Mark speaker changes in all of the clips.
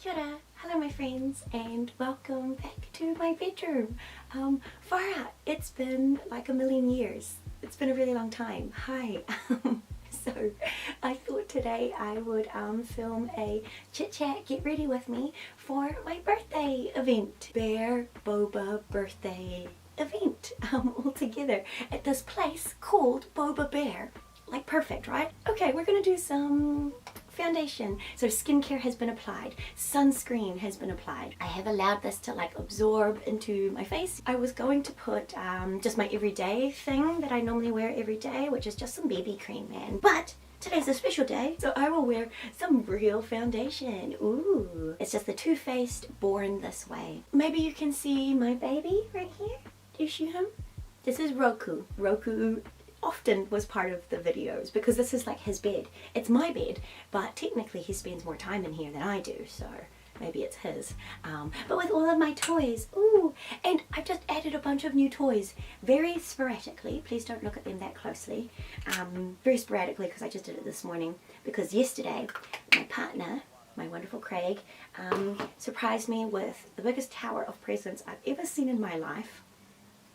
Speaker 1: Kia ora. Hello my friends and welcome back to my bedroom. Far out, it's been like a million years. It's been a really long time. Hi. So I thought today I would film a chit chat, get ready with me for my birthday event. Bear Boba birthday event all together at this place called Boba Bear. Like perfect, right? Okay, we're gonna do some foundation. So skincare has been applied, sunscreen has been applied. I have allowed this to like absorb into my face. I was going to put just my everyday thing that I normally wear every day, which is just some BB cream, man. But today's a special day, so I will wear some real foundation. Ooh, it's just the Too Faced Born This Way. Maybe you can see my baby right here. Do you see him? This is Roku. Roku often was part of the videos because this is like his bed. It's my bed, but technically he spends more time in here than I do, so maybe it's his. But with all of my toys, ooh, and I've just added a bunch of new toys very sporadically. Please don't look at them that closely. Very sporadically because I just did it this morning, because yesterday my partner, my wonderful Craig, surprised me with the biggest tower of presents I've ever seen in my life.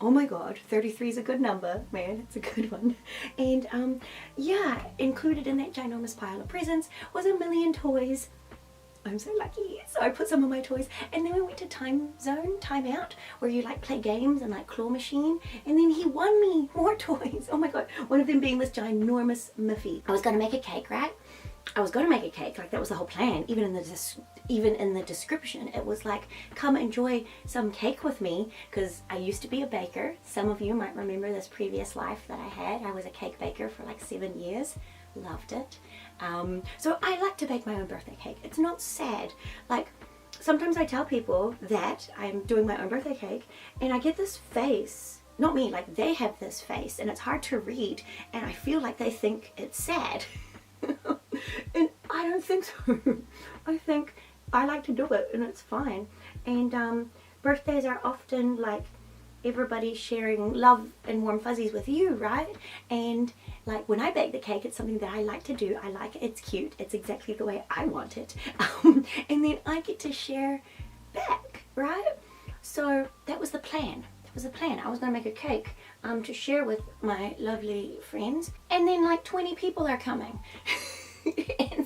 Speaker 1: Oh my god, 33 is a good number, man, it's a good one. And yeah, included in that ginormous pile of presents was a million toys. I'm so lucky. So I put some of my toys, and then we went to Time Out, where you like play games and like claw machine, and then he won me more toys. Oh my god, one of them being this ginormous Miffy. I was gonna make a cake, right? I was gonna make a cake, like that was the whole plan. Even in the description, it was like, come enjoy some cake with me, because I used to be a baker. Some of you might remember this previous life that I had. I was a cake baker for like 7 years. Loved it. So I like to bake my own birthday cake. It's not sad. Like, sometimes I tell people that I'm doing my own birthday cake, and I get this face. Not me, like they have this face, and it's hard to read, and I feel like they think it's sad. And I don't think so. I think I like to do it and it's fine. And birthdays are often like everybody sharing love and warm fuzzies with you, right? And like when I bake the cake, it's something that I like to do. I like it, it's cute, it's exactly the way I want it. And then I get to share back, right? So that was the plan. That was the plan. I was going to make a cake to share with my lovely friends, and then like 20 people are coming. And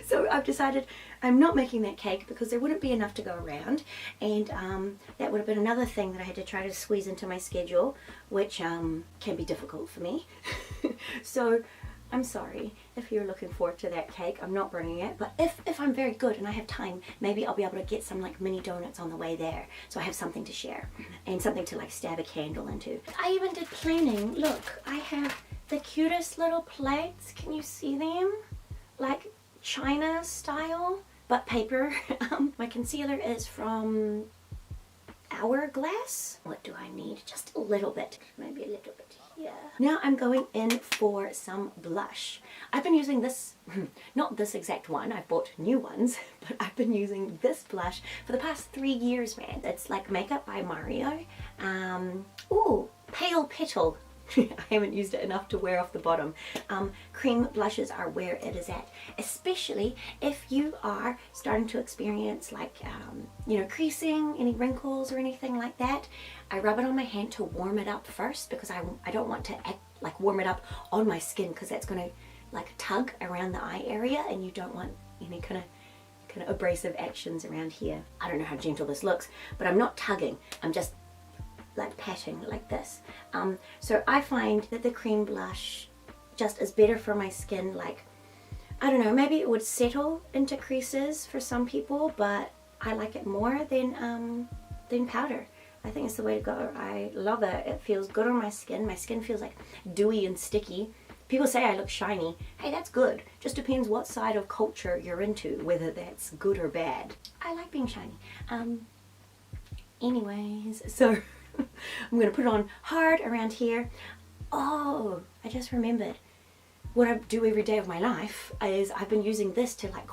Speaker 1: so I've decided I'm not making that cake because there wouldn't be enough to go around, and that would have been another thing that I had to try to squeeze into my schedule, which can be difficult for me. So I'm sorry if you're looking forward to that cake. I'm not bringing it, but if I'm very good and I have time, maybe I'll be able to get some like mini donuts on the way there, so I have something to share and something to like stab a candle into. I even did planning. Look, I have the cutest little plates. Can you see them? Like China style, but paper. My concealer is from Hourglass. What do I need? Just a little bit, maybe a little bit here. Now I'm going in for some blush. I've been using this, not this exact one, I've bought new ones, but I've been using this blush for the past 3 years, man. It's like Makeup by Mario. Ooh, Pale Petal. I haven't used it enough to wear off the bottom. Cream blushes are where it is at, especially if you are starting to experience like, you know, creasing, any wrinkles or anything like that. I rub it on my hand to warm it up first, because I don't want to like warm it up on my skin, because that's going to like tug around the eye area, and you don't want any kind of abrasive actions around here. I don't know how gentle this looks, but I'm not tugging. I'm just like patting like this. So I find that the cream blush just is better for my skin. Like, I don't know, maybe it would settle into creases for some people, but I like it more than powder. I think it's the way to go. I love it. It feels good on my skin. My skin feels like dewy and sticky. People say I look shiny. Hey, that's good. Just depends what side of culture you're into, whether that's good or bad. I like being shiny. Anyways, so I'm going to put it on hard around here. Oh, I just remembered. What I do every day of my life is I've been using this to like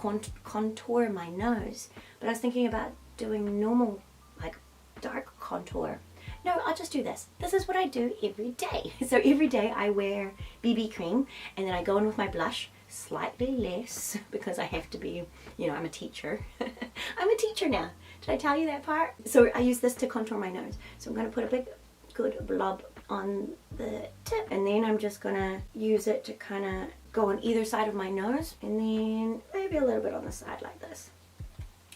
Speaker 1: contour my nose. But I was thinking about doing normal, like dark contour. No, I'll just do this. This is what I do every day. So every day I wear BB cream, and then I go in with my blush, slightly less because I have to be, you know, I'm a teacher. I'm a teacher now. Did I tell you that part? So I use this to contour my nose. So I'm going to put a big, good blob on the tip, and then I'm just going to use it to kind of go on either side of my nose, and then maybe a little bit on the side like this.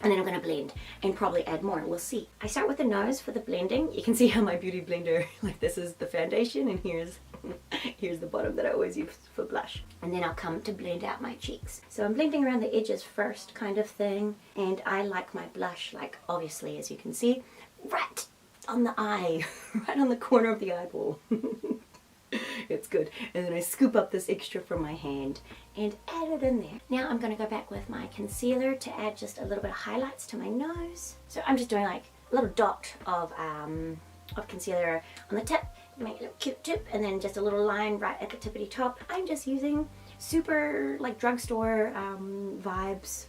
Speaker 1: And then I'm going to blend and probably add more. We'll see. I start with the nose for the blending. You can see how my beauty blender, like this is the foundation and here's the bottom that I always use for blush. And then I'll come to blend out my cheeks. So I'm blending around the edges first kind of thing. And I like my blush, like obviously as you can see, right on the eye, right on the corner of the eyeball. It's good. And then I scoop up this extra from my hand and add it in there. Now I'm going to go back with my concealer to add just a little bit of highlights to my nose. So I'm just doing like a little dot of concealer on the tip, make a little cute tip, and then just a little line right at the tippity top. I'm just using super like drugstore vibes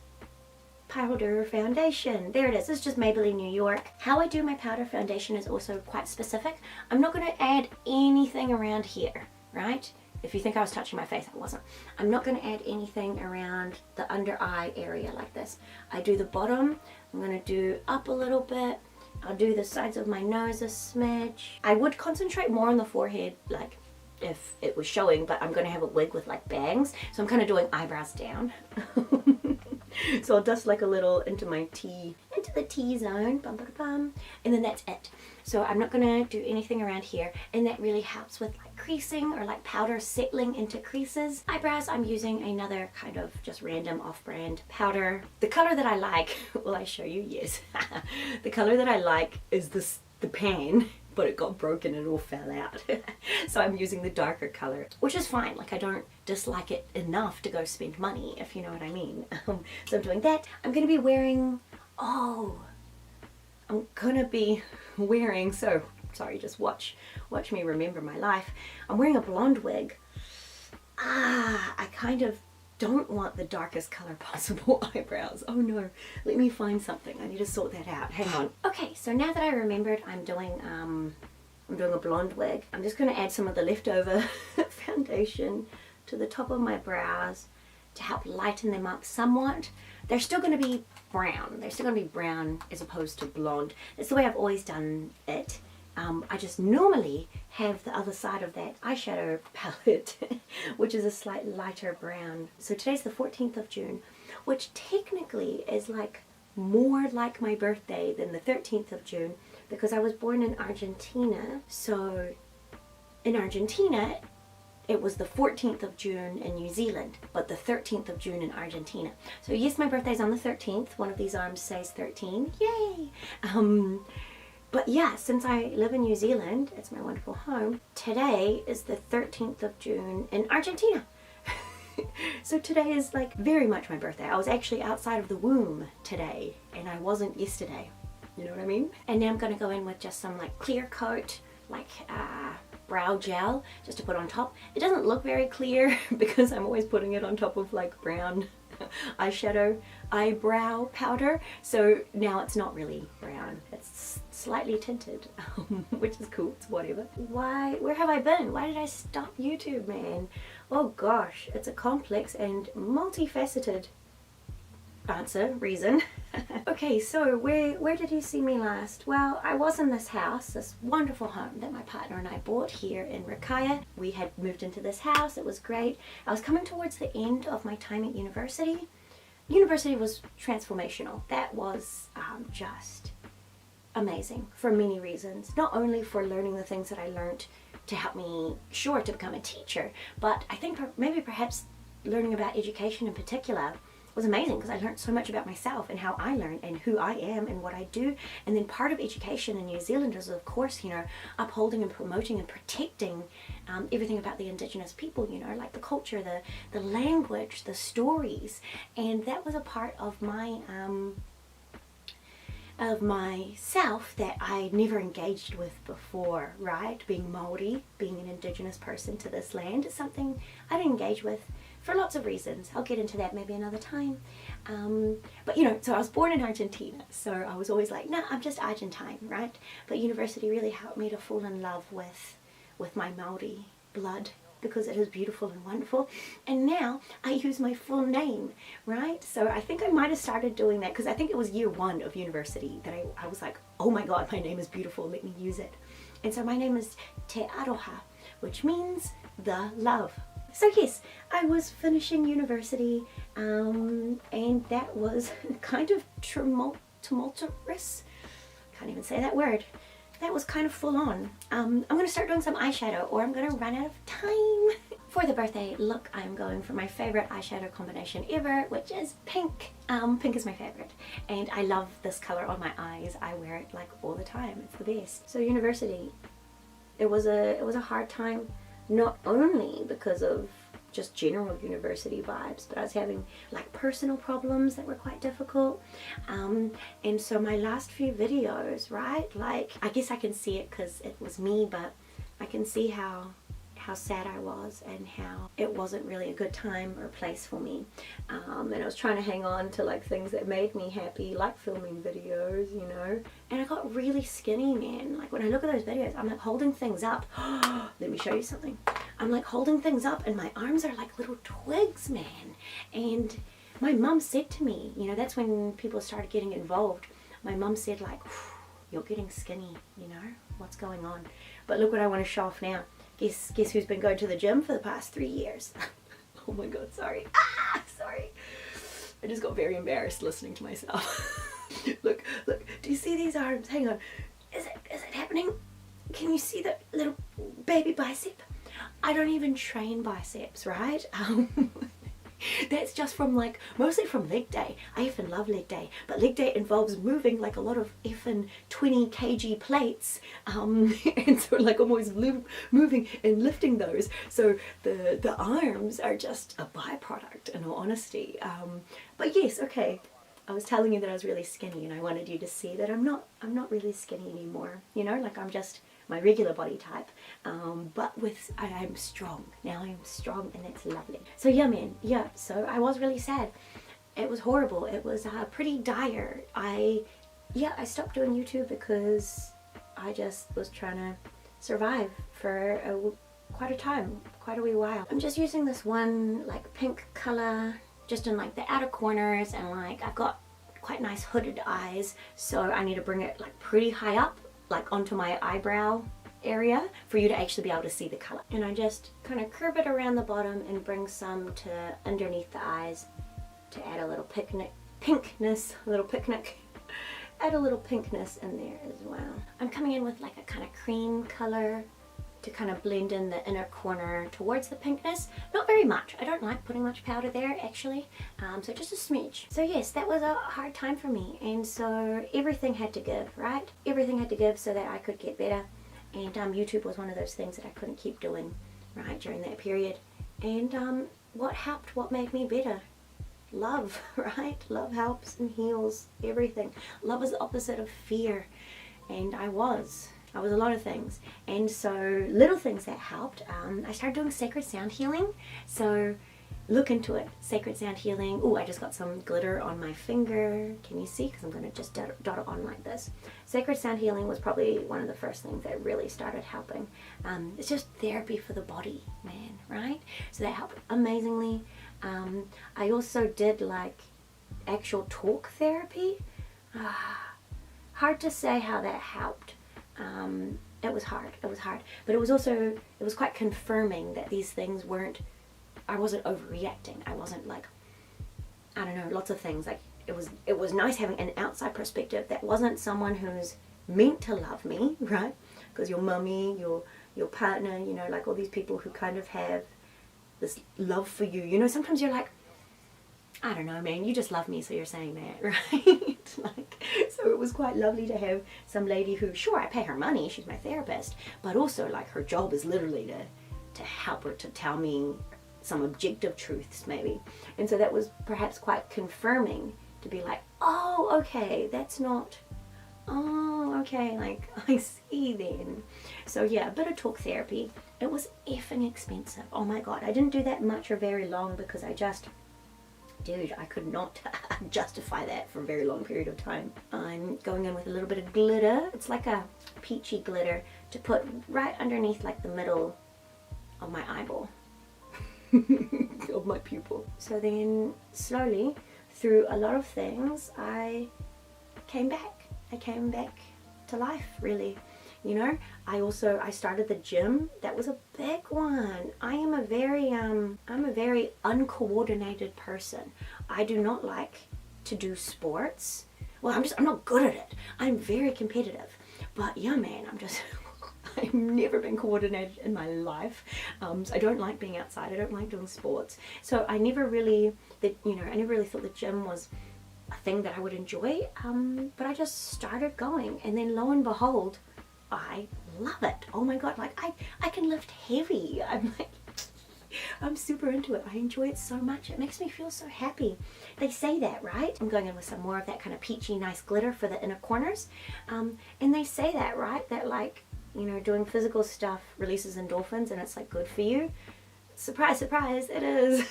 Speaker 1: powder foundation. There it is. This is just Maybelline New York. How I do my powder foundation is also quite specific. I'm not going to add anything around here, right? If you think I was touching my face, I wasn't. I'm not going to add anything around the under eye area like this. I do the bottom. I'm going to do up a little bit. I'll do the sides of my nose a smidge. I would concentrate more on the forehead, like if it was showing, but I'm going to have a wig with like bangs. So I'm kind of doing eyebrows down. So I'll dust like a little into my T, into the T zone, bum, bum, bum, and then that's it. So I'm not gonna do anything around here, and that really helps with like creasing or like powder settling into creases. Eyebrows, I'm using another kind of just random off-brand powder. The color that I like, will I show you? Yes. The color that I like is the pan, but it got broken and it all fell out. So I'm using the darker color, which is fine. Like I don't dislike it enough to go spend money, if you know what I mean. So I'm doing that. I'm gonna be wearing, so sorry, just watch me remember my life. I'm wearing a blonde wig. I kind of don't want the darkest color possible eyebrows. Oh no, let me find something. I need to sort that out. Hang on. Okay, so now that I remembered I'm doing a blonde wig, I'm just going to add some of the leftover foundation to the top of my brows to help lighten them up somewhat. They're still going to be brown. They're still going to be brown as opposed to blonde. That's the way I've always done it. I just normally have the other side of that eyeshadow palette, which is a slight lighter brown. So today's the 14th of June, which technically is like more like my birthday than the 13th of June because I was born in Argentina. So in Argentina, it was the 14th of June in New Zealand, but the 13th of June in Argentina. So yes, my birthday's on the 13th. One of these arms says 13. Yay! But yeah, since I live in New Zealand, it's my wonderful home, today is the 13th of June in Argentina. So today is like very much my birthday. I was actually outside of the womb today, and I wasn't yesterday. You know what I mean? And now I'm going to go in with just some like clear coat, like brow gel, just to put on top. It doesn't look very clear because I'm always putting it on top of like brown eyeshadow eyebrow powder, so now it's not really brown, it's slightly tinted, which is cool. It's whatever. Where have I been? Why did I stop YouTube, man? Oh gosh, it's a complex and multifaceted reason. Okay, so where did you see me last? Well, I was in this house, this wonderful home that my partner and I bought here in Rakaya. We had moved into this house. It was great. I was coming towards the end of my time at university. University was transformational. That was just amazing for many reasons. Not only for learning the things that I learned to help me, sure, to become a teacher, but I think maybe perhaps learning about education in particular was amazing because I learned so much about myself and how I learn and who I am and what I do. And then part of education in New Zealand is, of course, you know, upholding and promoting and protecting everything about the Indigenous people, you know, like the culture, the language, the stories. And that was a part of myself that I never engaged with before, right? Being Māori, being an Indigenous person to this land is something I didn't engage with for lots of reasons. I'll get into that maybe another time. But you know, so I was born in Argentina, so I was always like, nah, I'm just Argentine, right? But university really helped me to fall in love with my Māori blood because it is beautiful and wonderful. And now I use my full name, right? So I think I might have started doing that because I think it was year 1 of university that I was like, oh my god, my name is beautiful, let me use it. And so my name is Te Aroha, which means the love. So yes, I was finishing university, and that was kind of tumultuous. Can't even say that word. That was kind of full on. I'm going to start doing some eyeshadow or I'm going to run out of time. For the birthday look, I'm going for my favorite eyeshadow combination ever, which is pink. Pink is my favorite, and I love this color on my eyes. I wear it like all the time. It's the best. So university, it was a hard time, not only because of just general university vibes, but I was having like personal problems that were quite difficult, and so my last few videos, right, like I guess I can see it because it was me, but I can see how sad I was and how it wasn't really a good time or place for me, and I was trying to hang on to like things that made me happy, like filming videos, you know, and I got really skinny, man. Like when I look at those videos, I'm like holding things up. Let me show you something. I'm like holding things up and my arms are like little twigs, man. And my mum said to me, you know, that's when people started getting involved. My mum said like, you're getting skinny, you know, what's going on? But look what I want to show off now. Guess who's been going to the gym for the past 3 years? Oh my god, sorry. Sorry. I just got very embarrassed listening to myself. Look, do you see these arms? Hang on. Is it happening? Can you see the little baby bicep? I don't even train biceps, right? That's just from like, mostly from leg day. I effing love leg day, but leg day involves moving like a lot of effing 20 kg plates, and so like I'm always moving and lifting those. So the arms are just a byproduct, in all honesty. But yes, okay. I was telling you that I was really skinny, and I wanted you to see that I'm not really skinny anymore. You know, like I'm just my regular body type, but I'm strong. Now I'm strong, and that's lovely. So yeah, man, yeah, so I was really sad. It was horrible. It was pretty dire. I stopped doing YouTube because I just was trying to survive for quite a wee while. I'm just using this one like pink color just in like the outer corners, and like I've got quite nice hooded eyes, so I need to bring it like pretty high up, like onto my eyebrow area for you to actually be able to see the color. And I just kind of curve it around the bottom and bring some to underneath the eyes to add a little pinkness, add a little pinkness in there as well. I'm coming in with like a kind of cream color to kind of blend in the inner corner towards the pinkness. Not very much. I don't like putting much powder there actually, so just a smidge. So yes, that was a hard time for me, and so everything had to give, right? Everything had to give so that I could get better, and YouTube was one of those things that I couldn't keep doing, right, during that period. And what helped, what made me better? Love, right? Love helps and heals everything. Love is the opposite of fear, and I was a lot of things, and so little things that helped. I started doing sacred sound healing, so look into it. Sacred sound healing. Oh, I just got some glitter on my finger. Can you see? Because I'm going to just dot it on like this. Sacred sound healing was probably one of the first things that really started helping. It's just therapy for the body, man, right? So that helped amazingly. I also did like actual talk therapy. Hard to say how that helped. It was hard, but it was quite confirming that these things I wasn't overreacting. I wasn't like, I don't know, lots of things. Like it was nice having an outside perspective that wasn't someone who's meant to love me, right? Because your mummy, your partner, you know, like all these people who kind of have this love for you, you know, sometimes you're like, I don't know, man, you just love me, so you're saying that, right? Like, so it was quite lovely to have some lady who, sure, I pay her money, she's my therapist, but also like her job is literally to help her, to tell me some objective truths maybe. And so that was perhaps quite confirming to be like, oh, okay, that's not, oh, okay, like I see then. So yeah, a bit of talk therapy. It was effing expensive. Oh my god, I didn't do that much or very long because dude, I could not justify that for a very long period of time. I'm going in with a little bit of glitter. It's like a peachy glitter to put right underneath like the middle of my eyeball. Of my pupil. So then slowly through a lot of things I came back to life, really. You know, I started the gym. That was a big one. I'm a very uncoordinated person. I do not like to do sports. Well, I'm not good at it. I'm very competitive. But yeah, man, I've never been coordinated in my life. So I don't like being outside. I don't like doing sports. So I never really thought the gym was a thing that I would enjoy. But I just started going, and then lo and behold, I love it. Oh my god, like I can lift heavy. I'm super into it. I enjoy it so much. It makes me feel so happy. They say that, right? I'm going in with some more of that kind of peachy, nice glitter for the inner corners. And they say that, right? That like, you know, doing physical stuff releases endorphins and it's like good for you. Surprise, surprise, it is.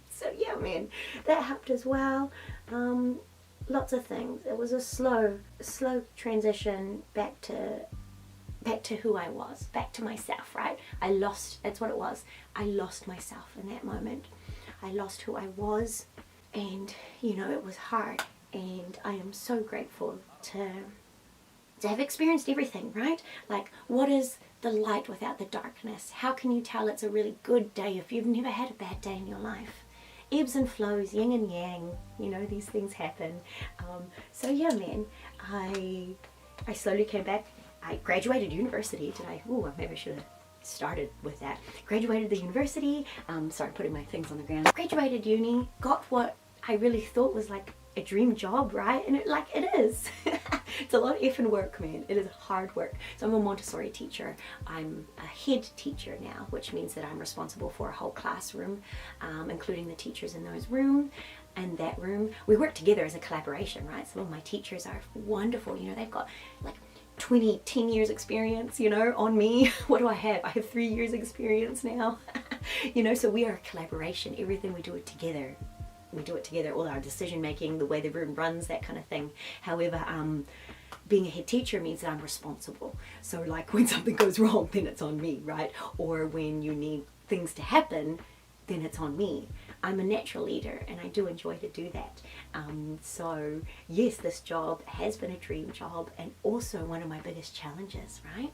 Speaker 1: So yeah, man, that helped as well. Lots of things. It was a slow transition back to who I was, back to myself, right? That's what it was. I lost myself in that moment. I lost who I was, and you know, it was hard, and I am so grateful to have experienced everything, right? Like, what is the light without the darkness? How can you tell it's a really good day if you've never had a bad day in your life? Ebbs and flows, yin and yang, you know, these things happen. So yeah, man, I slowly came back. I graduated university. Maybe I should have started with that. Graduated the university, started putting my things on the ground. Graduated uni, got what I really thought was like a dream job, right? And it is. It's a lot of effing work, man. It is hard work. So I'm a Montessori teacher. I'm a head teacher now, which means that I'm responsible for a whole classroom, including the teachers in those rooms. And that room, we work together as a collaboration, right? Some of my teachers are wonderful. You know, they've got like 10 years experience, you know, on me. What do I have? I have 3 years experience now. You know, so we are a collaboration. Everything we do it together. We do it together, all our decision making, the way the room runs, that kind of thing. However, being a head teacher means that I'm responsible. So like when something goes wrong, then it's on me, right? Or when you need things to happen, then it's on me. I'm a natural leader and I do enjoy to do that. So yes, this job has been a dream job and also one of my biggest challenges, right?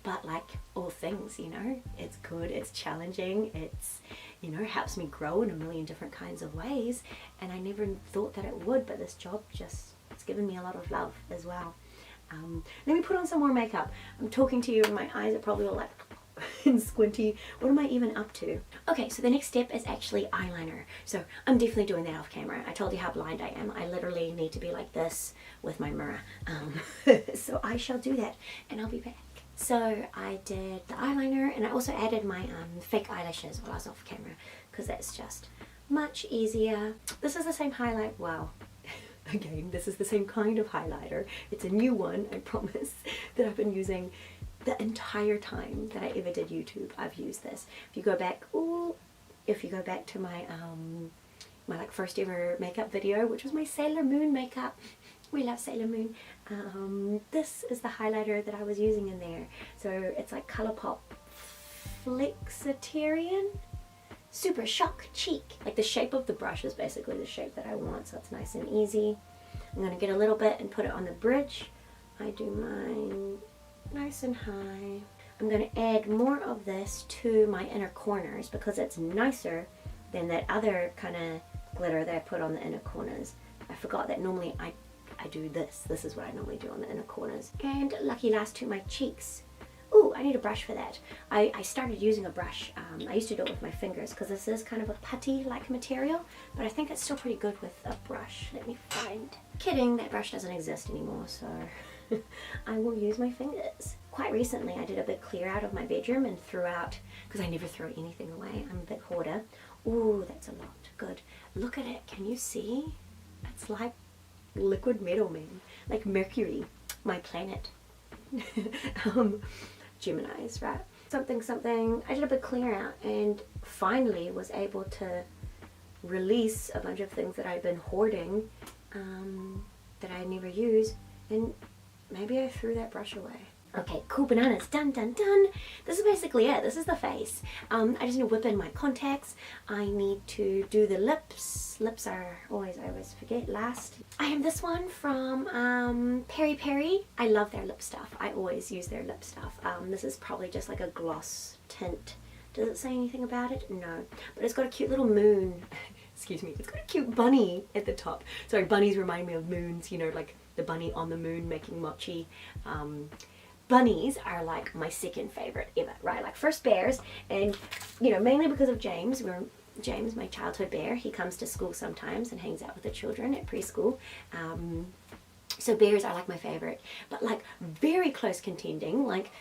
Speaker 1: But like all things, you know, it's good, it's challenging, it's, you know, helps me grow in a million different kinds of ways. And I never thought that it would, but this job it's given me a lot of love as well. Let me put on some more makeup. I'm talking to you and my eyes are probably all like and squinty. What am I even up to? Okay, so the next step is actually eyeliner. So I'm definitely doing that off camera. I told you how blind I am. I literally need to be like this with my mirror. So I shall do that and I'll be back. So I did the eyeliner and I also added my fake eyelashes while I was off camera because that's just much easier. This is the same highlight. Wow. Again, this is the same kind of highlighter. It's a new one, I promise, that I've been using the entire time that I ever did YouTube. I've used this. If you go back to my my like first ever makeup video, which was my Sailor Moon makeup. We love Sailor Moon. This is the highlighter that I was using in there. So it's like Colourpop Flexitarian Super Shock Cheek. Like the shape of the brush is basically the shape that I want, so it's nice and easy. I'm going to get a little bit and put it on the bridge. I do mine nice and high. I'm going to add more of this to my inner corners because it's nicer than that other kind of glitter that I put on the inner corners. I forgot that normally I do this. This is what I normally do on the inner corners. And lucky last to my cheeks. Ooh, I need a brush for that. I started using a brush. I used to do it with my fingers because this is kind of a putty-like material, but I think it's still pretty good with a brush. Let me find. Kidding, that brush doesn't exist anymore, so I will use my fingers. Quite recently, I did a big clear out of my bedroom and threw out, because I never throw anything away. I'm a big hoarder. Ooh, that's a lot. Good. Look at it. Can you see? It's like liquid metal, man. Like Mercury, my planet. Geminis, right? Something. I did a big clear out and finally was able to release a bunch of things that I'd been hoarding that I never use, and maybe I threw that brush away. Okay, cool bananas, done, done, done. This is basically it, this is the face. I just need to whip in my contacts. I need to do the lips. Lips are always, I always forget, last. I have this one from Peri Peri. I love their lip stuff. I always use their lip stuff. This is probably just like a gloss tint. Does it say anything about it? No. But it's got a cute little moon. Excuse me. It's got a cute bunny at the top. Sorry, bunnies remind me of moons, you know, like the bunny on the moon making mochi. Bunnies are like my second favorite ever, right? Like first bears, and you know, mainly because of James. James, my childhood bear, he comes to school sometimes and hangs out with the children at preschool. So bears are like my favorite, but like very close contending, like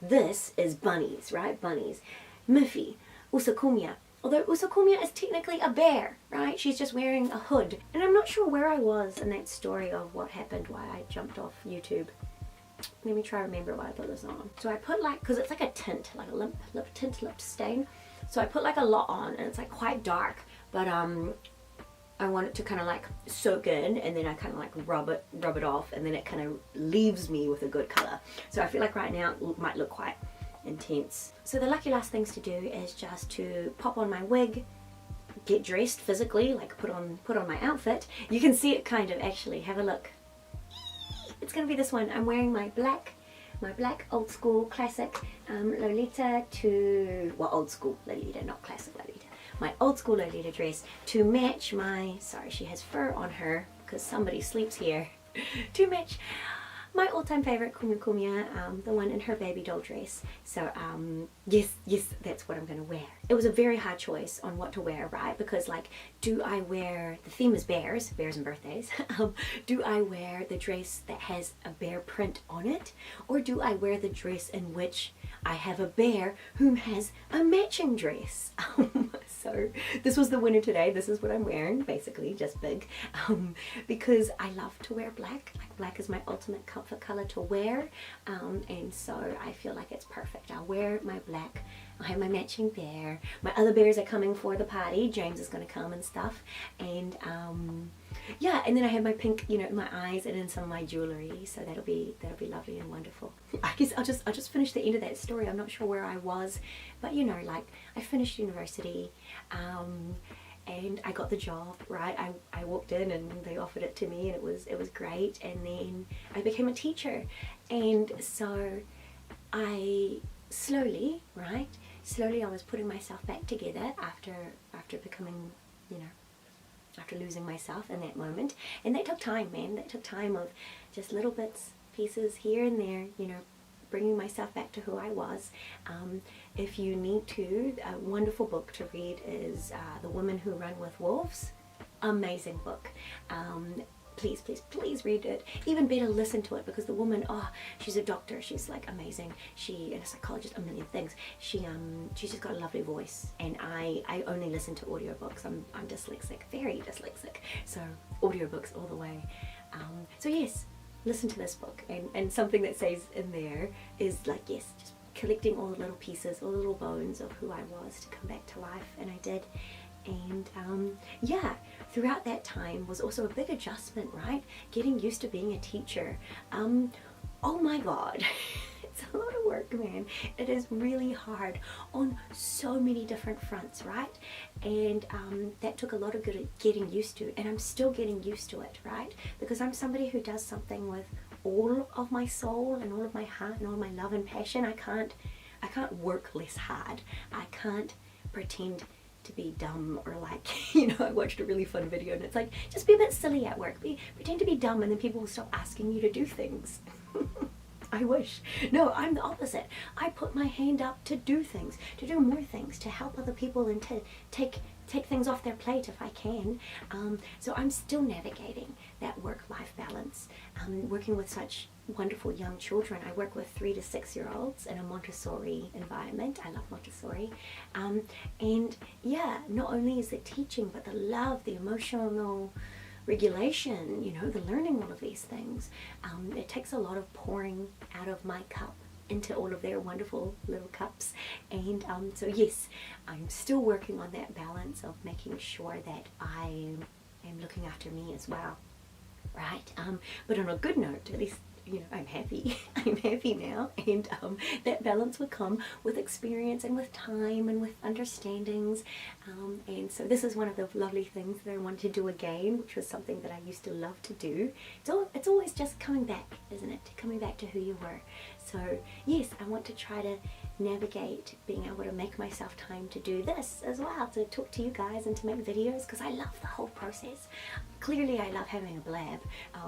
Speaker 1: this is bunnies, right? Bunnies. Miffy, Usakumya. Although Usakumya is technically a bear, right? She's just wearing a hood. And I'm not sure where I was in that story of what happened, why I jumped off YouTube. Let me try to remember why I put this on. So I put like, because it's like a tint, like a lip tint, lip stain. So I put like a lot on, and it's like quite dark, but I want it to kind of like soak in, and then I kind of like rub it off, and then it kind of leaves me with a good color. So I feel like right now it might look quite intense. So the lucky last things to do is just to pop on my wig, get dressed physically, like put on my outfit. You can see it kind of actually. Have a look. It's gonna be this one. I'm wearing my black old school classic Lolita to, well, old school Lolita, not classic Lolita. My old school Lolita dress to match my, sorry, she has fur on her because somebody sleeps here, to match my all-time favorite Kumya Kumya, the one in her baby doll dress. So yes, that's what I'm gonna wear. It was a very hard choice on what to wear, right? Because like, do I wear, the theme is bears and birthdays. Do I wear the dress that has a bear print on it? Or do I wear the dress in which I have a bear who has a matching dress? So this was the winner today. This is what I'm wearing, basically, just big. Because I love to wear black. Like black is my ultimate comfort color to wear. And so I feel like it's perfect. I'll wear my black. I have my matching bear. My other bears are coming for the party. James is going to come and stuff. And yeah, and then I have my pink, you know, in my eyes and in some of my jewelry. So that'll be lovely and wonderful. I guess I'll just finish the end of that story. I'm not sure where I was, but you know, like I finished university. And I got the job, right? I walked in and they offered it to me, and it was great. And then I became a teacher, and so I slowly I was putting myself back together after becoming, you know, after losing myself in that moment. And that took time, man. That took time of just little bits, pieces here and there, you know, bringing myself back to who I was. If you need to, a wonderful book to read is The Women Who Run with Wolves. Amazing book. Please read it. Even better, listen to it, because the woman, oh, she's a doctor. She's like amazing. And a psychologist, a million things. She's just got a lovely voice. And I only listen to audiobooks. I'm dyslexic, very dyslexic. So audiobooks all the way. So yes, listen to this book. And something that says in there is like, yes, just collecting all the little pieces, all the little bones of who I was to come back to life. And I did. And yeah, throughout that time was also a big adjustment, right? Getting used to being a teacher. Oh my God, it's a lot of work, man. It is really hard on so many different fronts, right? And that took a lot of good getting used to, and I'm still getting used to it, right? Because I'm somebody who does something with all of my soul and all of my heart and all my love and passion. I can't work less hard. I can't pretend to be dumb, or like, you know, I watched a really fun video and it's like, just be a bit silly at work, pretend to be dumb, and then people will stop asking you to do things. I wish. No, I'm the opposite. I put my hand up to do things, to do more things, to help other people, and to take things off their plate if I can. So I'm still navigating that work-life balance. Working with such wonderful young children. I work with 3 to 6 year olds in a Montessori environment. I love Montessori. And yeah, not only is it teaching, but the love, the emotional regulation, you know, the learning all of these things. It takes a lot of pouring out of my cup into all of their wonderful little cups. And so yes, I'm still working on that balance of making sure that I am looking after me as well, right? But on a good note, at least you know, I'm happy. I'm happy now, and that balance will come with experience and with time and with understandings, and so this is one of the lovely things that I wanted to do again, which was something that I used to love to do. So it's always just coming back, isn't it? Coming back to who you were. So yes, I want to try to navigate being able to make myself time to do this as well, to talk to you guys and to make videos, because I love the whole process. Clearly I love having a blab,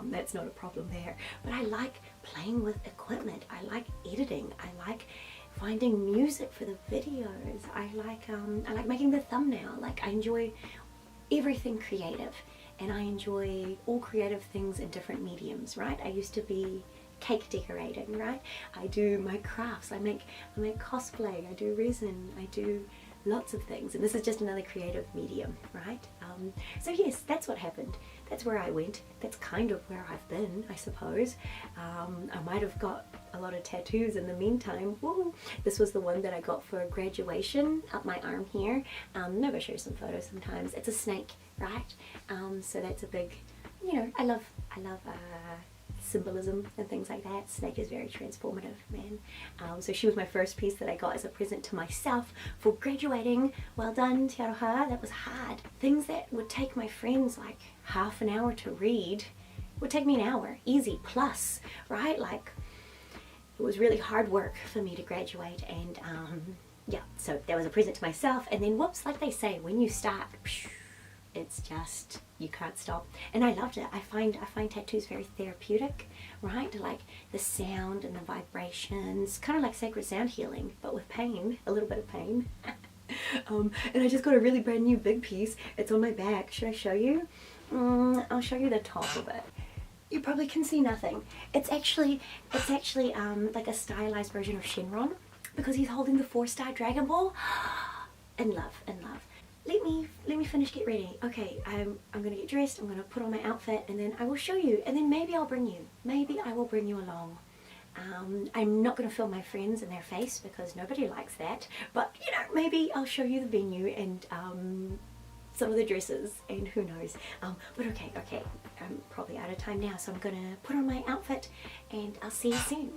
Speaker 1: that's not a problem there, but I like playing with equipment, I like editing, I like finding music for the videos, I like making the thumbnail. Like, I enjoy everything creative, and I enjoy all creative things in different mediums, right? I used to be cake decorating, right? I do my crafts, I make cosplay, I do resin, I do lots of things, and this is just another creative medium, right? So yes, that's what happened. That's where I went. That's kind of where I've been, I suppose. I might have got a lot of tattoos in the meantime. Woo! This was the one that I got for graduation up my arm here. Maybe I'll show you some photos sometimes. It's a snake, right? So that's a big, you know, I love symbolism and things like that. Snake is very transformative, man. So she was my first piece that I got as a present to myself for graduating. Well done, te aroha. That was hard. Things that would take my friends like half an hour to read would take me an hour, easy, plus, right? Like, it was really hard work for me to graduate, and yeah, so that was a present to myself. And then whoops, like they say, when you start, it's just, you can't stop. And I loved it. I find tattoos very therapeutic, right? Like the sound and the vibrations, kind of like sacred sound healing, but with pain, a little bit of pain. And I just got a really brand new big piece. It's on my back. Should I show you? I'll show you the top of it. You probably can see nothing. It's actually like a stylized version of Shenron, because he's holding the 4-star Dragon Ball. In love, in love. Let me finish, get ready. Okay, I'm gonna get dressed, I'm gonna put on my outfit, and then I will show you, and then maybe I will bring you along. I'm not gonna film my friends in their face because nobody likes that, but you know, maybe I'll show you the venue and some of the dresses, and who knows. But okay, I'm probably out of time now, so I'm gonna put on my outfit and I'll see you soon.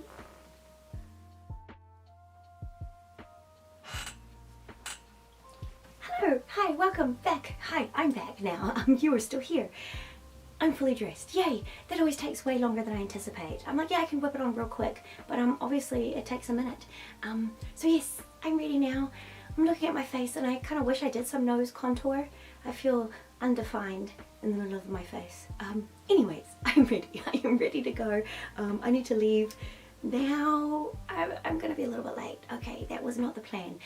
Speaker 1: Hello, hi, welcome back. Hi, I'm back now. You are still here. I'm fully dressed. Yay! That always takes way longer than I anticipate. I'm like, yeah, I can whip it on real quick, but obviously it takes a minute. So yes, I'm ready now. I'm looking at my face and I kind of wish I did some nose contour. I feel undefined in the middle of my face. Anyways, I'm ready. I am ready to go. I need to leave now. I'm gonna be a little bit late. Okay, that was not the plan.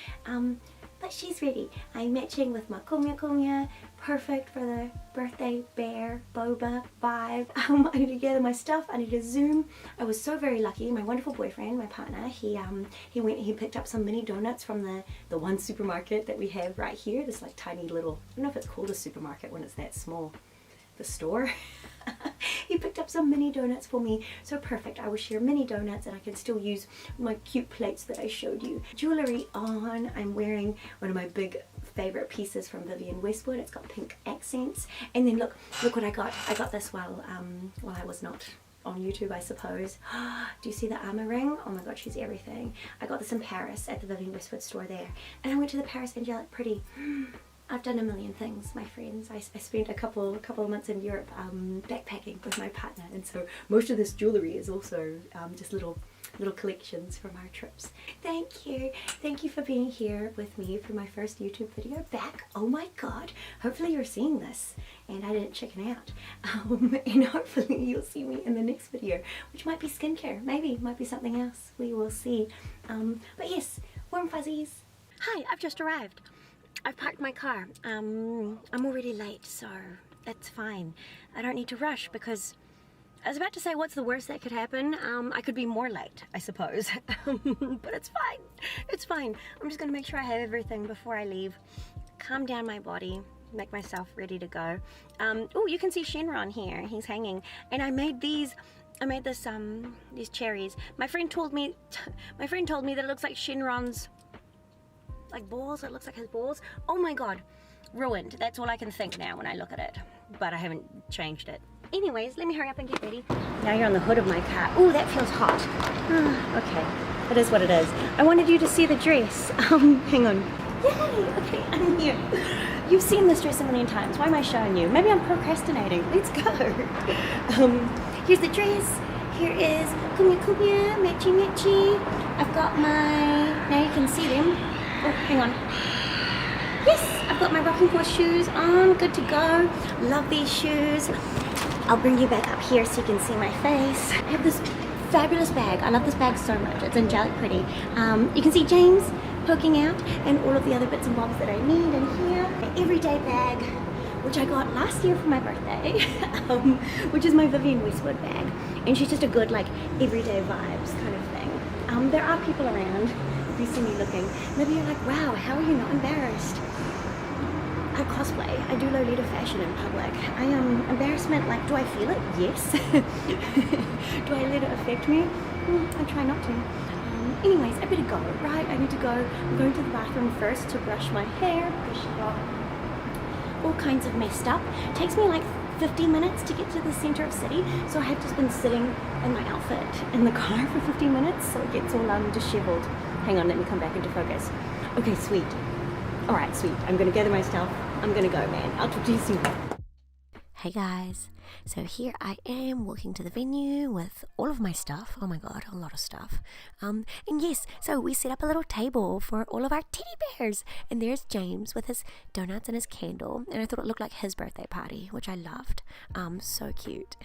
Speaker 1: But she's ready. I'm matching with my kumya, perfect for the birthday bear boba vibe. I need to gather my stuff. I need to zoom. I was so very lucky. My wonderful boyfriend, my partner, he picked up some mini donuts from the one supermarket that we have right here. This like tiny little, I don't know if it's called a supermarket when it's that small. The store. He picked up some mini donuts for me, so perfect. I will share mini donuts and I can still use my cute plates that I showed you. Jewelry on. I'm wearing one of my big favorite pieces from Vivienne Westwood. It's got pink accents, and then look what I got. I got this while I was not on YouTube, I suppose. Do you see the armor ring? Oh my god, she's everything. I got this in Paris at the Vivienne Westwood store there, and I went to the Paris Angelic Pretty. I've done a million things, my friends. I spent a couple of months in Europe backpacking with my partner, and so most of this jewellery is also just little collections from our trips. Thank you for being here with me for my first YouTube video back. Oh my god, hopefully you're seeing this and I didn't chicken out, and hopefully you'll see me in the next video, which might be skincare, maybe might be something else, we will see. But yes, warm fuzzies. Hi, I've just arrived. I've parked my car. I'm already late, so that's fine. I don't need to rush because I was about to say what's the worst that could happen. I could be more late, I suppose. But it's fine. It's fine. I'm just gonna make sure I have everything before I leave. Calm down my body, make myself ready to go. Oh, you can see Shenron here. He's hanging. And I made these. I made this these cherries. My friend told me that it looks like Shenron's like balls. It looks like his balls. Oh my god, ruined. That's all I can think now when I look at it, but I haven't changed it. anyways, let me hurry up and get ready. Now you're on the hood of my car. Oh, that feels hot. Okay, it is what it is. I wanted you to see the dress. Hang on. Yay! Okay, I'm here. You've seen this dress a million times. Why am I showing you? Maybe I'm procrastinating. Let's go. Here's the dress. Here is kumya, matchy. I've got my, now you can see them. Oh, hang on. Yes, I've got my rocking horse shoes on, good to go. Love these shoes. I'll bring you back up here so you can see my face. I have this fabulous bag. I love this bag so much. It's angelic pretty. You can see James poking out and all of the other bits and bobs that I need in here. An everyday bag, which I got last year for my birthday, which is my Vivienne Westwood bag. And she's just a good, like, everyday vibes kind of thing. There are people around. If you see me looking, maybe you're like, wow, how are you not embarrassed? I cosplay. I do lolita fashion in public. I am embarrassment, like, do I feel it? Yes. Do I let it affect me? I try not to. Anyways, I better go, right? I need to go. I'm going to the bathroom first to brush my hair because she got all kinds of messed up. It takes me like 15 minutes to get to the center of city, so I have just been sitting in my outfit in the car for 15 minutes, so it gets all disheveled. Hang on, let me come back into focus. Okay, sweet. All right, sweet. I'm gonna gather my stuff. I'm gonna go, man. I'll talk to you soon. Hey guys, so here I am walking to the venue with all of my stuff. Oh my god, a lot of stuff. And yes, so we set up a little table for all of our teddy bears, and there's James with his donuts and his candle, and I thought it looked like his birthday party, which I loved. So cute.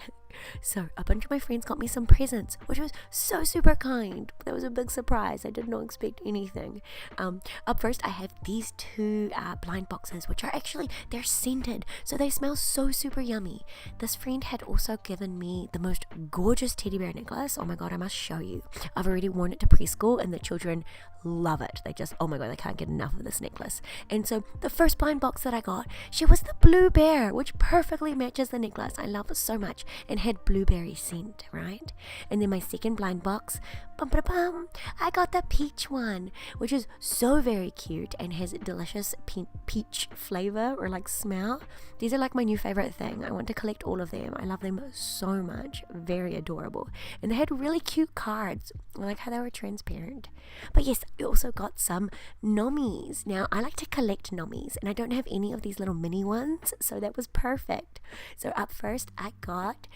Speaker 1: So a bunch of my friends got me some presents, which was so super kind. That was a big surprise. I did not expect anything. Up first I have these two blind boxes, which are actually, they're scented, so they smell so super yummy. This friend had also given me the most gorgeous teddy bear necklace. Oh my god, I must show you. I've already worn it to preschool and the children love it. They just, oh my god, they can't get enough of this necklace. And so the first blind box that I got, she was the blue bear, which perfectly matches the necklace. I love it so much, and had blueberry scent, right? And then my second blind box, I got the peach one, which is so very cute and has delicious peach flavor or like smell. These are like my new favorite thing. I want to collect all of them. I love them so much. Very adorable. And they had really cute cards. I like how they were transparent. But yes, I also got some nommies. Now, I like to collect nommies, and I don't have any of these little mini ones, so that was perfect. So up first, I got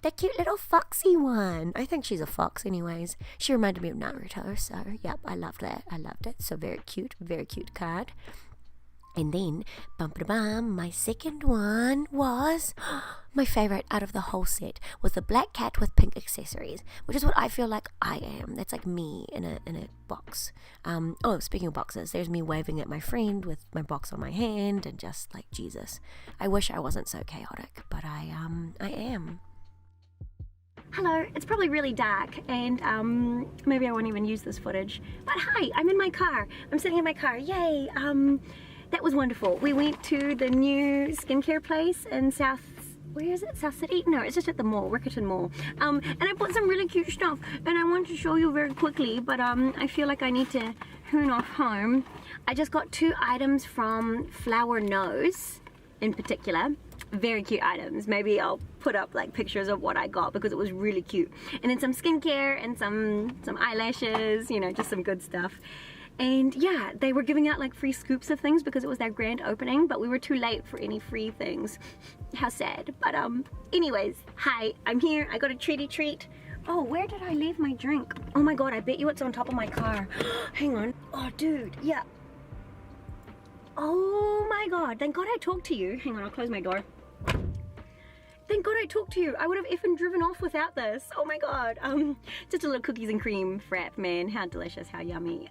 Speaker 1: the cute little foxy one. I think she's a fox anyways. She reminded me of Naruto, so yep, I loved that. I loved it. So very cute card. And then, my second one was my favorite out of the whole set, was the black cat with pink accessories, which is what I feel like I am. That's like me in a box. Oh, speaking of boxes, there's me waving at my friend with my box on my hand and just like Jesus. I wish I wasn't so chaotic, but I am. Hello, it's probably really dark and maybe I won't even use this footage, but hi, I'm in my car. I'm sitting in my car, yay. That was wonderful. We went to the new skincare place in South City? No, it's just at the mall, Rickerton Mall. And I bought some really cute stuff and I want to show you very quickly, but I feel like I need to hoon off home. I just got 2 items from Flower Nose in particular. Very cute items. Maybe I'll put up like pictures of what I got because it was really cute. And then some skincare and some eyelashes, you know, just some good stuff. And yeah, they were giving out like free scoops of things because it was their grand opening, but we were too late for any free things. How sad. But anyways, hi, I'm here. I got a treat. Oh, where did I leave my drink? Oh my god, I bet you it's on top of my car. Hang on. Oh dude, yeah. Oh my god, thank god I talked to you. Hang on, I'll close my door. Thank god I talked to you. I would have effing driven off without this. Oh my god. Just a little cookies and cream frap, man. How delicious, how yummy.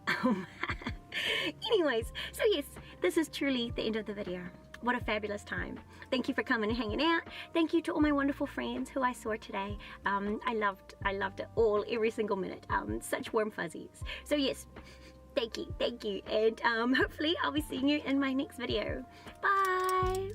Speaker 1: Anyways, so yes, this is truly the end of the video. What a fabulous time. Thank you for coming and hanging out. Thank you to all my wonderful friends who I saw today. I loved it all, every single minute. Such warm fuzzies. So yes, thank you. And hopefully I'll be seeing you in my next video. Bye.